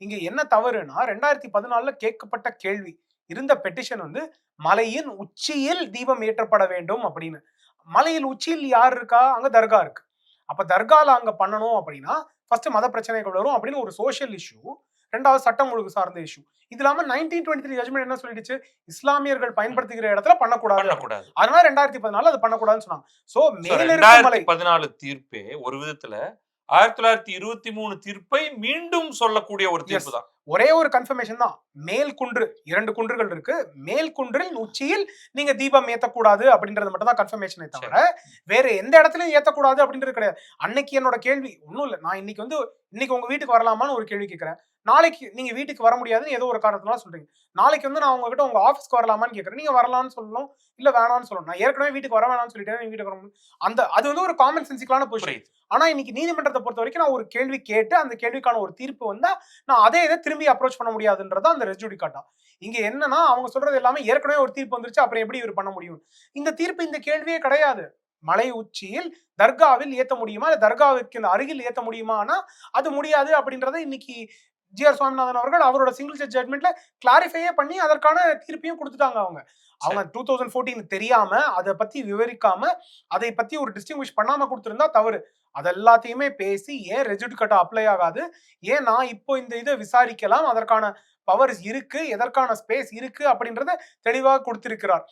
இங்க என்ன தவறுனா 2014 கேட்கப்பட்ட கேள்வி இருந்த பெட்டிஷன் வந்து மலையின் உச்சியில் தீபம் ஏற்றப்பட வேண்டும் அப்படின்னு. மலையில் உச்சியில் யார் இருக்கா? அங்க தர்கா இருக்கு. அப்ப தர்கால அங்க பண்ணணும் அப்படின்னா ஃபர்ஸ்ட் மத பிரச்சனைகள் வரும் அப்படின்னு ஒரு சோஷியல் இஷ்யூ. 2வது சட்டம் ஒழுங்கு சார்ந்த இஷ்யூ. இது இல்லாம 1923 ஜட்ஜ்மென்ட் என்ன சொல்லிடுச்சு? இஸ்லாமியர்கள் பயன்படுத்துகிற இடத்துல பண்ணக்கூடாது. அதனால 2014 அது பண்ணக்கூடாதுன்னு சொன்னாங்க. சோ மேல இருக்க மலை 2014 தீர்ப்பே ஒரு விதத்துல 1923 தீர்ப்பை மீண்டும் சொல்லக்கூடிய ஒரு தீர்ப்பு தான். ஒரே ஒரு கன்ஃபர்மேஷன் தான். மேல் குன்று 2 குன்றுகள் இருக்கு. மேல் குன்றில் உச்சியில் நீங்க தீபம் ஏத்தக்கூடாது அப்படின்றது மட்டும் தான் கன்ஃபர்மேஷனே தவிர வேற எந்த இடத்துலயும் ஏத்தக்கூடாது அப்படின்றது கிடையாது. அன்னைக்கு என்னோட கேள்வி ஒண்ணும் இல்ல. நான் இன்னைக்கு உங்க வீட்டுக்கு வரலாமான்னு ஒரு கேள்வி கேட்கிறேன். நாளைக்கு நீங்க வீட்டுக்கு வர முடியாதுன்னு ஏதோ ஒரு காரணத்தினால சொல்றீங்க. நாளைக்கு வந்து நான் உங்ககிட்ட உங்க ஆபீஸ்க்கு வரலாமான்னு கேட்கிறேன். நீங்க வரலாம்னு சொல்லணும். இல்ல வேணாம்னு சொல்லணும். நான் ஏற்கனவே வீட்டுக்கு வர வேணாம்னு சொல்லிட்டேன். நீங்க வீட்டுக்கு வர அது வந்து ஒரு காமன் சென்சிக்கலான பொசிஷன். ஆனா இன்னைக்கு நீதிமன்றத்தை பொறுத்த வரைக்கும் நான் ஒரு கேள்வி கேட்டு அந்த கேள்விக்கான ஒரு தீர்ப்பு வந்தா நான் அதே இதை திரும்பி அப்ரோச் பண்ண முடியாதுன்றதா அந்த ரெஸ் ஜுடிகாட்டா. இங்க என்னன்னா அவங்க சொல்றது எல்லாமே ஏற்கனவே ஒரு தீர்ப்பு வந்துருச்சு, அப்புறம் எப்படி இவர் பண்ண முடியும்? இந்த தீர்ப்பு இந்த கேள்வியே கிடையாது. மலை உச்சியில் தர்காவில் ஏத்த முடியுமா? இல்ல தர்காவுக்கு அருகில் ஏத்த முடியுமானா அது முடியாது அப்படின்றத இன்னைக்கு ஜி.ஆர். சுவாமிநாதன் அவர்கள் அவரோட சிங்கிள் ஜட்ஜ் ஜட்மெண்ட்ல கிளாரிஃபையே பண்ணி அதற்கான தீர்ப்பையும் கொடுத்துட்டாங்க அவங்க. அவங்க 2014 தெரியாம அதை பத்தி விவரிக்காம அதை பத்தி ஒரு டிஸ்டிங்விஷ் பண்ணாம கொடுத்திருந்தா தவறு. அது எல்லாத்தையுமே பேசி ஏன் ரெஜுடிகேட்டா அப்ளை ஆகாது, ஏன் நான் இப்போ இந்த இதை விசாரிக்கலாம், அதற்கான பவர்ஸ் இருக்கு, எதற்கான ஸ்பேஸ் இருக்கு அப்படின்றத தெளிவாக கொடுத்திருக்கிறார்.